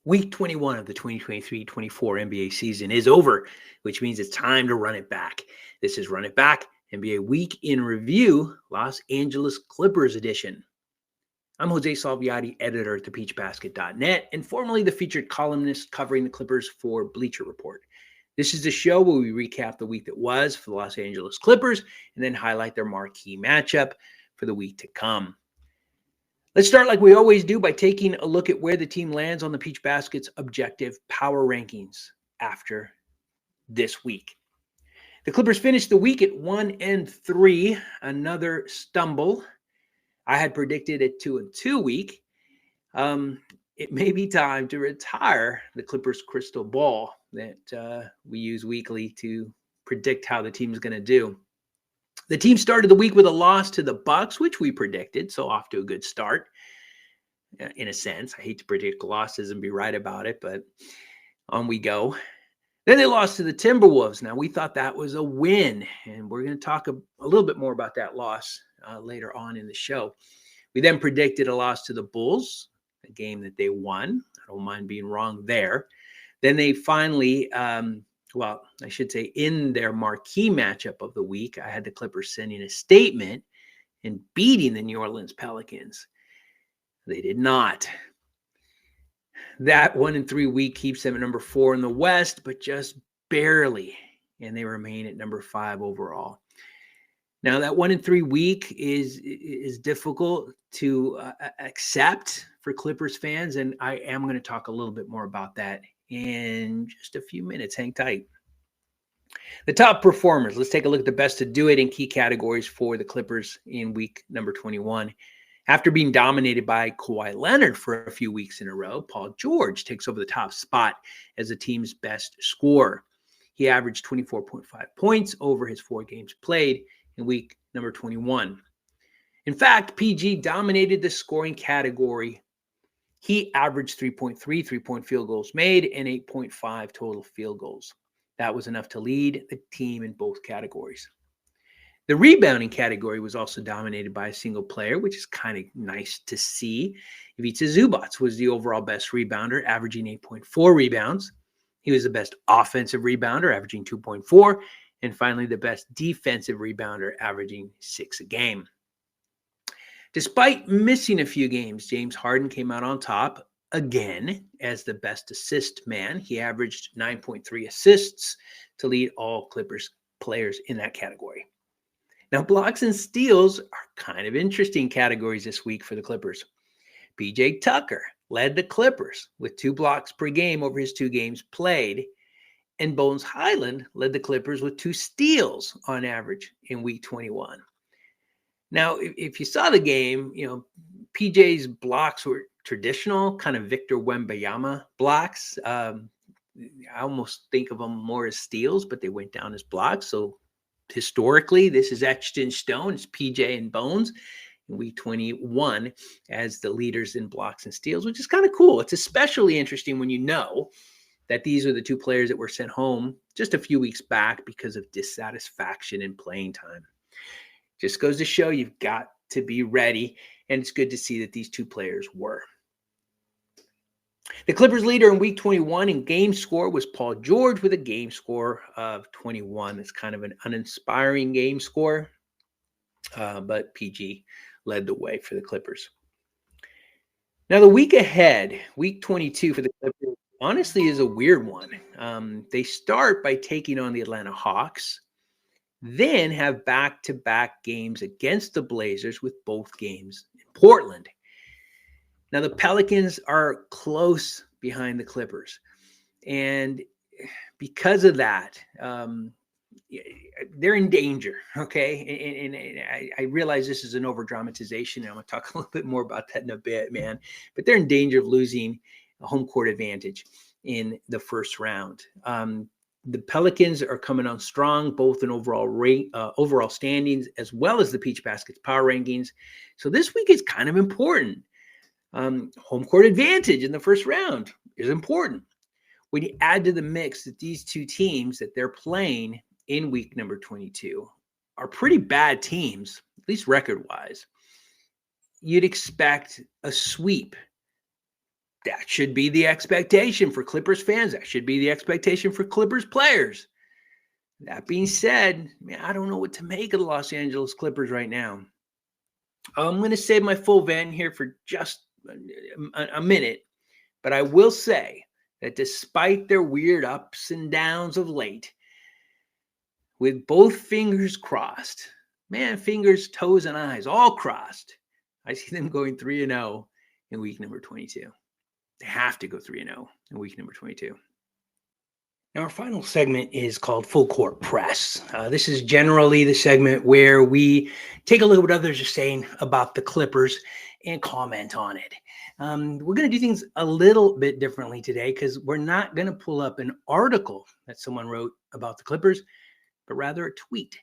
Week 21 of the 2023-24 NBA season is over, which means it's time to run it back. This is Run It Back, NBA Week in Review, Los Angeles Clippers edition. I'm Jose Salviati, editor at thepeachbasket.net, and formerly the featured columnist covering the Clippers for Bleacher Report. This is the show where we recap the week that was for the Los Angeles Clippers and then highlight their marquee matchup for the week to come. Let's start like we always do by taking a look at where the team lands on the Peach Basket's objective power rankings after this week. The Clippers finished the week at 1-3, another stumble. I had predicted a 2-2 week. It may be time to retire the Clippers crystal ball that we use weekly to predict how the team's going to do. The team started the week with a loss to the Bucks, which we predicted, so off to a good start, in a sense. I hate to predict losses and be right about it, but on we go. Then they lost to the Timberwolves. Now, we thought that was a win, and we're going to talk a little bit more about that loss later on in the show. We then predicted a loss to the Bulls, a game that they won. I don't mind being wrong there. Then they finally... I should say in their marquee matchup of the week, I had the Clippers sending a statement and beating the New Orleans Pelicans. They did not. That 1-3 week keeps them at number 4 in the West, but just barely. And they remain at number 5 overall. Now, that 1-3 week is difficult to accept for Clippers fans, and I am going to talk a little bit more about that in just a few minutes. Hang tight. The top performers. Let's take a look at the best to do it in key categories for the Clippers in week number 21. After being dominated by Kawhi Leonard for a few weeks in a row, Paul George takes over the top spot as the team's best scorer. He averaged 24.5 points over his 4 games played in week number 21. In fact, PG dominated the scoring category. He averaged 3.3 3-point field goals made and 8.5 total field goals. That was enough to lead the team in both categories. The rebounding category was also dominated by a single player, which is kind of nice to see. Ivica Zubac was the overall best rebounder, averaging 8.4 rebounds. He was the best offensive rebounder, averaging 2.4. And finally, the best defensive rebounder, averaging 6 a game. Despite missing a few games, James Harden came out on top again as the best assist man. He averaged 9.3 assists to lead all Clippers players in that category. Now, blocks and steals are kind of interesting categories this week for the Clippers. PJ Tucker led the Clippers with 2 blocks per game over his 2 games played, and Bones Hyland led the Clippers with 2 steals on average in week 21. Now, if you saw the game, PJ's blocks were traditional, kind of Victor Wembanyama blocks. I almost think of them more as steals, but they went down as blocks. So historically, this is etched in stone. It's PJ and Bones in week 21 as the leaders in blocks and steals, which is kind of cool. It's especially interesting when you know that these are the 2 players that were sent home just a few weeks back because of dissatisfaction in playing time. Just goes to show you've got to be ready, and it's good to see that these 2 players were. The Clippers leader in week 21 in game score was Paul George with a game score of 21. It's kind of an uninspiring game score, but PG led the way for the Clippers. Now, the week ahead, week 22 for the Clippers, honestly is a weird one. They start by taking on the Atlanta Hawks, then have back-to-back games against the Blazers with both games in Portland. Now, the Pelicans are close behind the Clippers. And because of that, they're in danger, okay? And I realize this is an over-dramatization, and I'm going to talk a little bit more about that in a bit, man. But they're in danger of losing a home court advantage in the first round. The Pelicans are coming on strong, both in overall standings as well as the Peach Basket's power rankings. So this week is kind of important. Home court advantage in the first round is important. When you add to the mix that these 2 teams that they're playing in week number 22 are pretty bad teams, at least record-wise, you'd expect a sweep That should be the expectation for Clippers fans. That should be the expectation for Clippers players. That being said, man, I don't know what to make of the Los Angeles Clippers right now. I'm going to save my full vent here for just a minute, but I will say that despite their weird ups and downs of late, with both fingers crossed, man, fingers, toes, and eyes all crossed, I see them going 3-0 in week number 22. They have to go 3-0 in week number 22. Now, our final segment is called Full Court Press. This is generally the segment where we take a look at what others are saying about the Clippers and comment on it. We're going to do things a little bit differently today because we're not going to pull up an article that someone wrote about the Clippers, but rather a tweet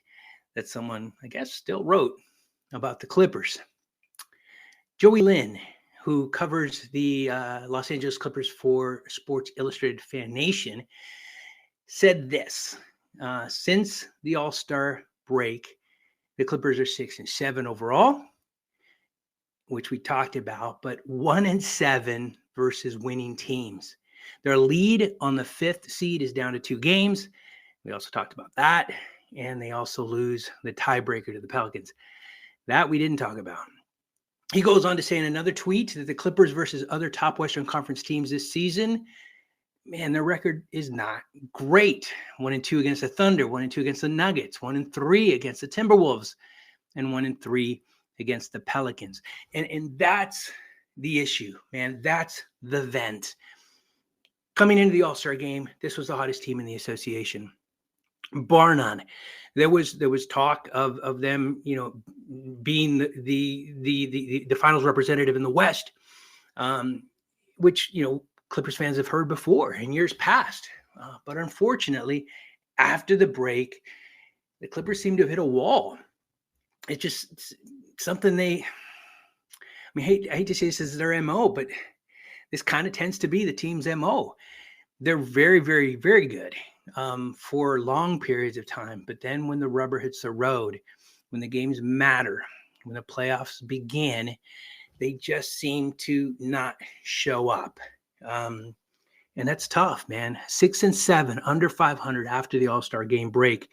that someone, I guess, still wrote about the Clippers. Joey Lynn, who covers the Los Angeles Clippers for Sports Illustrated Fan Nation, said this: since the All-Star break, the Clippers are 6-7 overall, which we talked about, but 1-7 versus winning teams. Their lead on the 5th seed is down to 2 games. We also talked about that. And they also lose the tiebreaker to the Pelicans. That we didn't talk about. He goes on to say in another tweet that the Clippers versus other top Western Conference teams this season, man, their record is not great. 1-2 against the Thunder, 1-2 against the Nuggets, 1-3 against the Timberwolves, and 1-3 against the Pelicans. And that's the issue, man. That's the vent. Coming into the All-Star game, this was the hottest team in the association, bar none. There was talk of them, being the finals representative in the West, which Clippers fans have heard before in years past. But unfortunately, after the break, the Clippers seem to have hit a wall. It's something I hate to say this is their MO, but this kind of tends to be the team's MO. They're very, very, very good for long periods of time. But then when the rubber hits the road, when the games matter, when the playoffs begin, they just seem to not show up. And that's tough, man. 6-7, under 500 after the All-Star game break.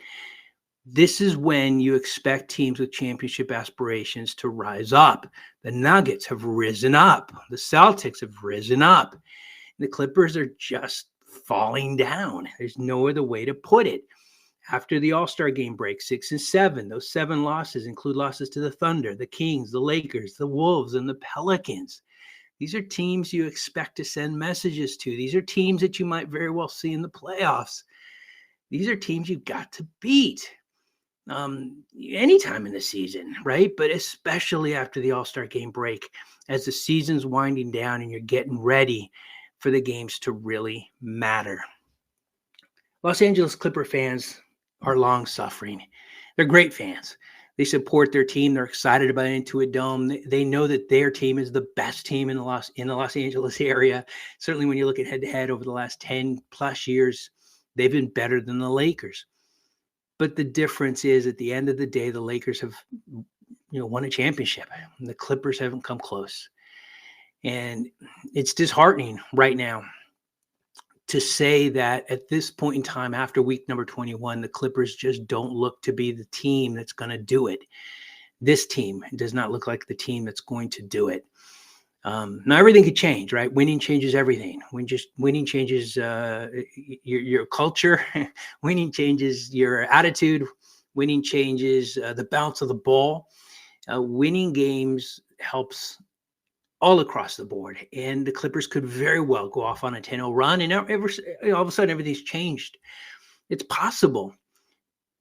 This is when you expect teams with championship aspirations to rise up. The Nuggets have risen up. The Celtics have risen up. The Clippers are just falling down. There's no other way to put it. After the All-Star game break, 6-7, those 7 losses include losses to the Thunder, the Kings, the Lakers, the Wolves, and the Pelicans. These are teams you expect to send messages to. These are teams that you might very well see in the playoffs. These are teams you've got to beat anytime in the season, right? But especially after the All-Star game break, as the season's winding down and you're getting ready for the games to really matter. Los Angeles Clipper fans are long-suffering. They're great fans. They support their team. They're excited about Intuit Dome. They know that their team is the best team in the Los Angeles area. Certainly when you look at head-to-head over the last 10-plus years, they've been better than the Lakers. But the difference is, at the end of the day, the Lakers have, won a championship, and the Clippers haven't come close. And it's disheartening right now to say that at this point in time, after week number 21, the Clippers just don't look to be the team that's going to do it. This team does not look like the team that's going to do it. Now everything could change, right? Winning changes everything. Winning changes your culture. Winning changes your attitude. Winning changes the bounce of the ball. Winning games helps all across the board, and the Clippers could very well go off on a 10-0 run, and all of a sudden everything's changed. It's possible,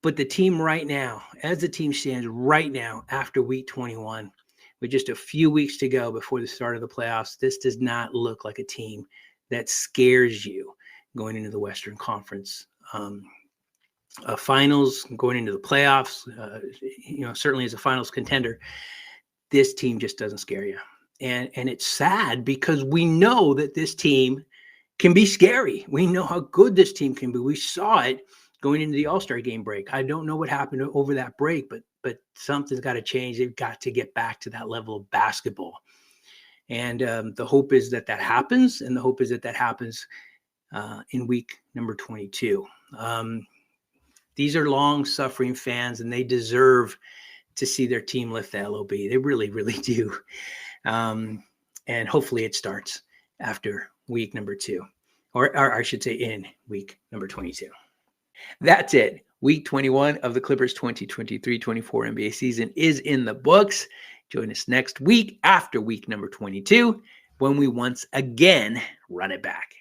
but the team right now, as the team stands right now after week 21, with just a few weeks to go before the start of the playoffs, this does not look like a team that scares you going into the Western Conference finals, going into the playoffs. Certainly as a finals contender, this team just doesn't scare you. And it's sad because we know that this team can be scary. We know how good this team can be. We saw it going into the All-Star game break. I don't know what happened over that break, but something's got to change. They've got to get back to that level of basketball. And the hope is that happens. And the hope is that happens in week number 22. These are long-suffering fans, and they deserve to see their team lift the LOB. They really, really do. And hopefully it starts after week number 2, or I should say in week number 22. That's it. Week 21 of the Clippers 2023-24 NBA season is in the books. Join us next week after week number 22 when we once again run it back.